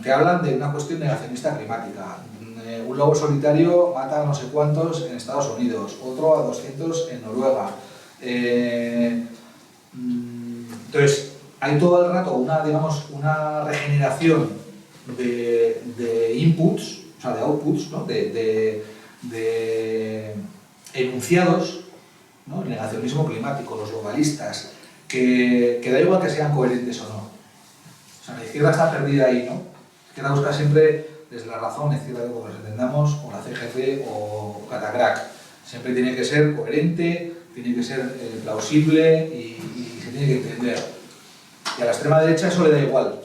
te hablan de una cuestión negacionista climática. Un lobo solitario mata a no sé cuántos en Estados Unidos, otro a 200 en Noruega. Entonces, hay todo el rato una regeneración de inputs, o sea, de outputs, ¿no? de enunciados, ¿no? El negacionismo climático, los globalistas, que da igual que sean coherentes o no. O sea, la izquierda está perdida ahí, ¿no? La izquierda busca siempre desde la razón, la izquierda, como nos entendamos, o la CGT o Catacrack. Siempre tiene que ser coherente, tiene que ser plausible y se tiene que entender. Y a la extrema derecha eso le da igual.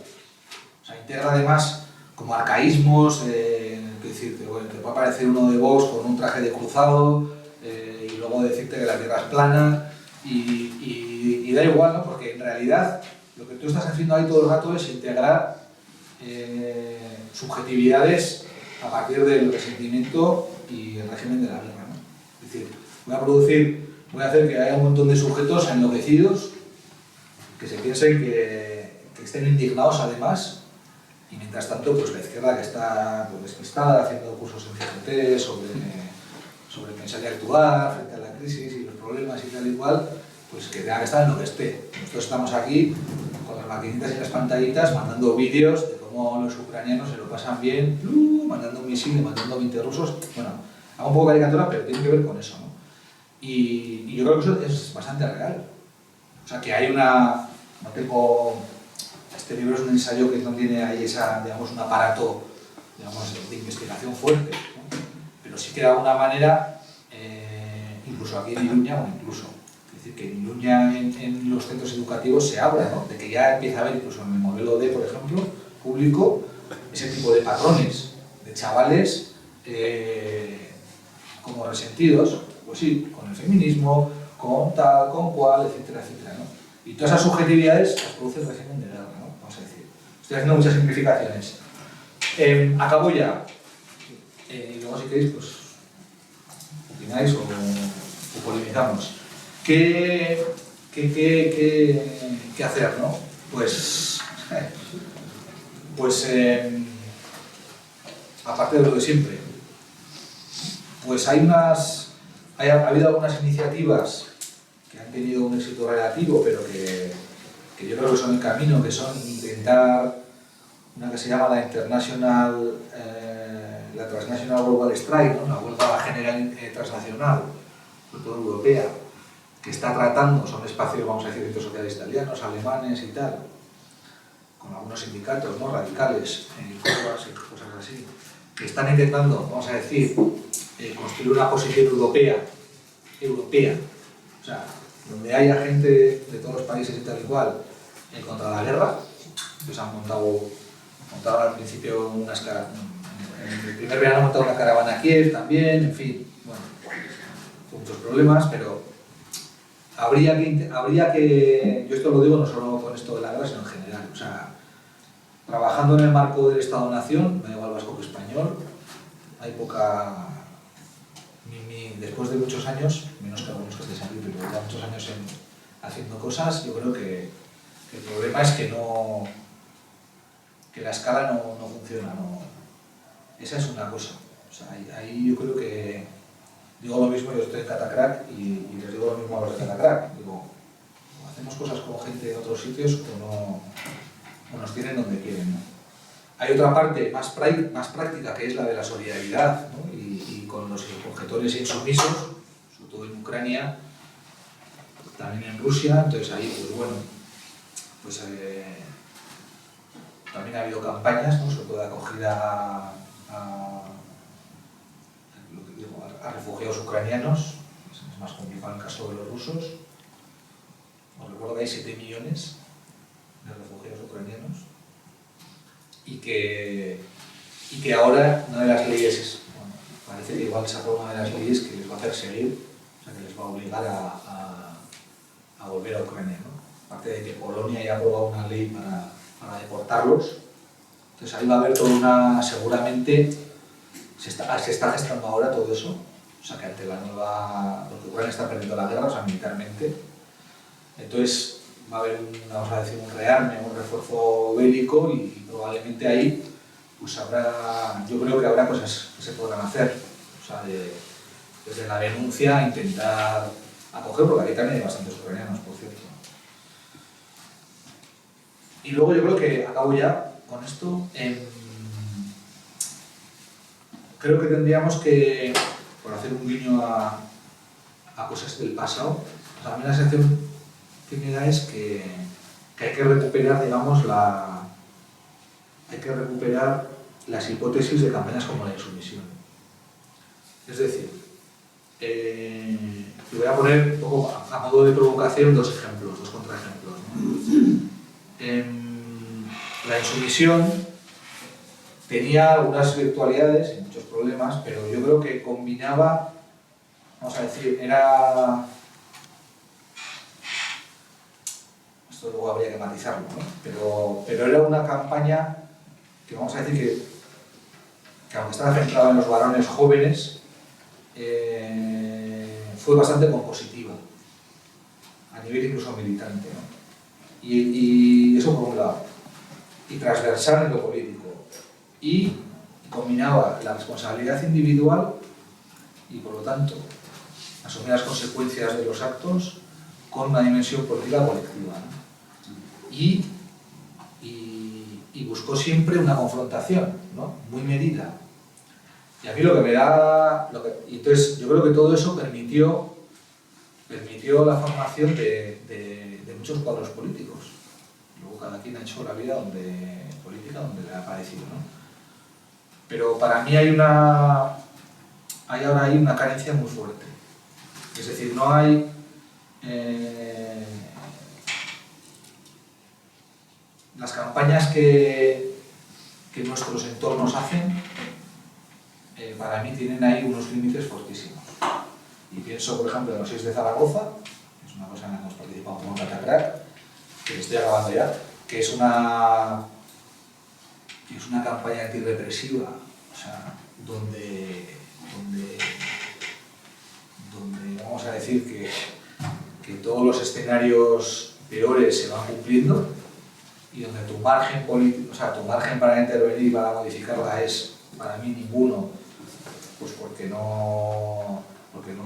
O sea, integra además como arcaísmos, es decir, te puede aparecer uno de Vox con un traje de cruzado y luego decirte que la Tierra es plana y da igual, ¿no? Porque en realidad lo que tú estás haciendo ahí todo el rato es integrar subjetividades a partir del resentimiento y el régimen de la guerra, ¿no? Es decir, voy a hacer que haya un montón de sujetos enloquecidos que se piensen que estén indignados además, y mientras tanto pues la izquierda que está pues, despistada haciendo cursos en CGT sobre pensar y actuar frente a la crisis y los problemas y tal y cual, pues que tenga que estar en lo que esté. Nosotros estamos aquí con las maquinitas y las pantallitas mandando vídeos de cómo los ucranianos se lo pasan bien, mandando un misil, mandando 20 rusos. Bueno, hago un poco caricatura, pero tiene que ver con eso, ¿no? Y yo creo que eso es bastante real. O sea, que hay una... No tengo... Este libro es un ensayo que no tiene ahí un aparato, de investigación fuerte, ¿no? Pero sí que de alguna manera, incluso aquí en Iruña, es decir, que en Iruña en los centros educativos se habla, ¿no? De que ya empieza a haber, incluso en el modelo D, por ejemplo, público, ese tipo de patrones de chavales como resentidos, pues sí, con el feminismo, con tal, con cual, etcétera, etcétera, ¿no? Y todas esas subjetividades las produce el régimen de guerra, ¿no? Vamos a decir. Estoy haciendo muchas simplificaciones. Acabo ya. Y luego, si queréis, pues opináis o polemizamos. ¿Qué hacer, no? Pues aparte de lo de siempre, pues ha habido algunas iniciativas que han tenido un éxito relativo, pero que yo creo que son el camino, que son intentar una que se llama la International, la Transnational Global Strike, ¿no? La huelga general transnacional, sobre todo europea, que está tratando, son espacios, vamos a decir, centros sociales italianos, alemanes y tal, con algunos sindicatos, ¿no? Radicales, cosas así, que están intentando, vamos a decir, construir una posición europea, o sea, donde haya gente de todos los países y tal y cual contra la guerra. Pues han montado al principio unas caravanas, en el primer verano han montado una caravana a Kiev también, en fin, bueno, con muchos problemas, pero habría que, yo esto lo digo no solo con esto de la guerra, sino en general, o sea, trabajando en el marco del Estado-Nación, me da igual vasco que español, hay poca, después de muchos años, menos que algunos que estéis aquí, pero ya muchos años haciendo cosas, yo creo que el problema es que la escala no funciona, esa es una cosa. O sea, ahí yo creo que digo lo mismo, yo estoy en Catacrack y les digo lo mismo a los de Catacrack. Digo, o hacemos cosas con gente de otros sitios o nos tienen donde quieren, ¿no? Hay otra parte más práctica que es la de la solidaridad, ¿no? y con los objetores insumisos, sobre todo en Ucrania, también en Rusia, entonces ahí, pues bueno, pues también ha habido campañas, ¿no? Sobre todo de acogida a refugiados ucranianos, es más complicado en el caso de los rusos. Os recuerdo que hay 7 millones de refugiados ucranianos y que ahora una de las leyes, bueno, parece que igual se aprueba una de las leyes que les va a hacer seguir, o sea que les va a obligar a volver a Ucrania, ¿no? Aparte de que Polonia ya ha aprobado una ley para deportarlos, entonces ahí va a haber toda una, seguramente se está gestando ahora todo eso, o sea que ante la nueva, porque Ucrania está perdiendo la guerra, o sea militarmente, entonces va a haber vamos a decir, un rearme, un refuerzo bélico y probablemente ahí pues yo creo que habrá cosas que se podrán hacer, o sea desde la denuncia intentar acoger, porque aquí también hay bastantes ucranianos, por cierto. Y luego yo creo que acabo ya con esto. Creo que tendríamos que, por hacer un guiño a cosas del pasado, o sea, a mí la sensación que me da es que hay que recuperar, digamos, hay que recuperar las hipótesis de campañas como la insumisión. Es decir, te voy a poner un poco a modo de provocación dos contraejemplos, ¿no? La insumisión tenía algunas virtualidades y muchos problemas, pero yo creo que combinaba, vamos a decir, esto luego habría que matizarlo, ¿no? Pero era una campaña que vamos a decir que aunque estaba centrada en los varones jóvenes, fue bastante compositiva, a nivel incluso militante, ¿no? Y eso por un lado, y transversal en lo político, y combinaba la responsabilidad individual y por lo tanto asumir las consecuencias de los actos con una dimensión política colectiva, ¿no? Y buscó siempre una confrontación, ¿no? Muy medida. Y a mí lo que me da... entonces yo creo que todo eso permitió la formación de muchos cuadros políticos. Luego cada quien ha hecho la vida política donde le ha parecido, ¿no? Pero para mí hay ahora una carencia muy fuerte. Es decir, no hay... las campañas que nuestros entornos hacen, para mí tienen ahí unos límites fortísimos. Y pienso, por ejemplo, en los 6 de Zaragoza, que es una cosa en la que hemos participado como Catacrack, que estoy acabando ya, que es una campaña antirrepresiva, o sea, donde vamos a decir que todos los escenarios peores se van cumpliendo y donde tu margen político, o sea, tu margen para intervenir y para modificarla es, para mí, ninguno, pues porque no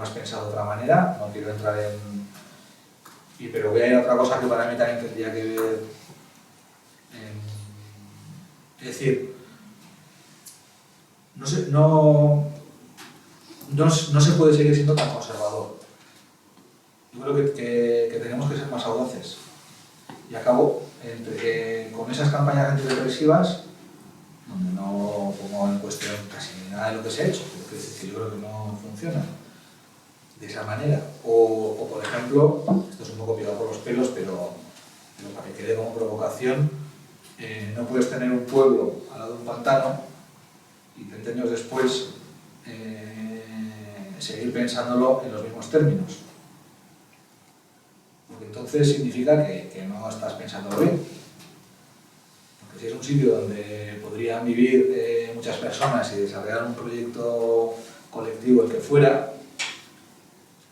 has pensado de otra manera, no quiero entrar pero voy a ir a otra cosa que para mí también tendría que ver Es decir, no se puede seguir siendo tan conservador. Yo creo que tenemos que ser más audaces. Y acabo con esas campañas antidepresivas, donde no pongo en cuestión casi nada de lo que se ha hecho, porque yo creo que no funciona de esa manera. O por ejemplo, esto es un poco pillado por los pelos, pero para que quede como provocación, no puedes tener un pueblo al lado de un pantano y 30 años después seguir pensándolo en los mismos términos. Porque entonces significa que no estás pensándolo bien. Porque si es un sitio donde podrían vivir muchas personas y desarrollar un proyecto colectivo, el que fuera,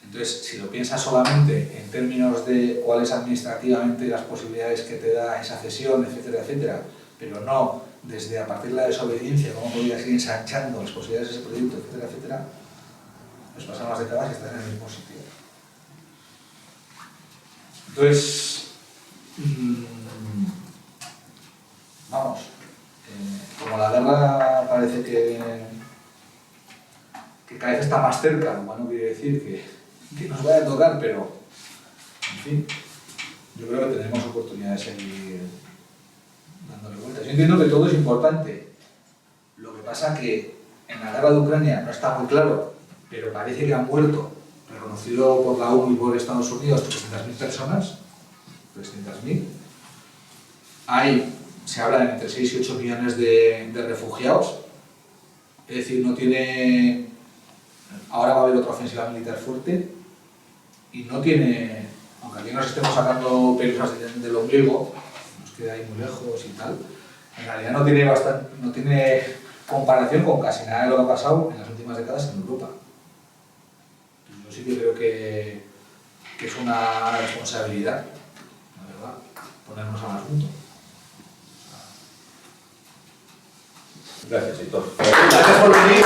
entonces si lo piensas solamente en términos de cuáles administrativamente las posibilidades que te da esa cesión, etcétera, etcétera, pero no desde a partir de la desobediencia, cómo podrías ir ensanchando las posibilidades de ese proyecto, etcétera, etcétera, pues pasan las décadas y estás en el mismo sitio. Entonces, vamos, como la guerra parece que cada vez está más cerca, lo cual no quiere decir que nos vaya a tocar, pero, en fin, yo creo que tenemos oportunidad de seguir dándole vueltas. Yo entiendo que todo es importante. Lo que pasa que en la guerra de Ucrania no está muy claro, pero parece que han muerto, reconocido por la ONU y por Estados Unidos, 300.000 personas, 300.000. Se habla de entre 6 y 8 millones de refugiados, es decir, no tiene... Ahora va a haber otra ofensiva militar fuerte y no tiene, aunque aquí nos estemos sacando pelusas del ombligo, nos queda ahí muy lejos y tal, en realidad no tiene comparación con casi nada de lo que ha pasado en las últimas décadas en Europa. Yo sí que creo que es una responsabilidad, la verdad, ponernos al asunto. Gracias, Héctor. Gracias por venir.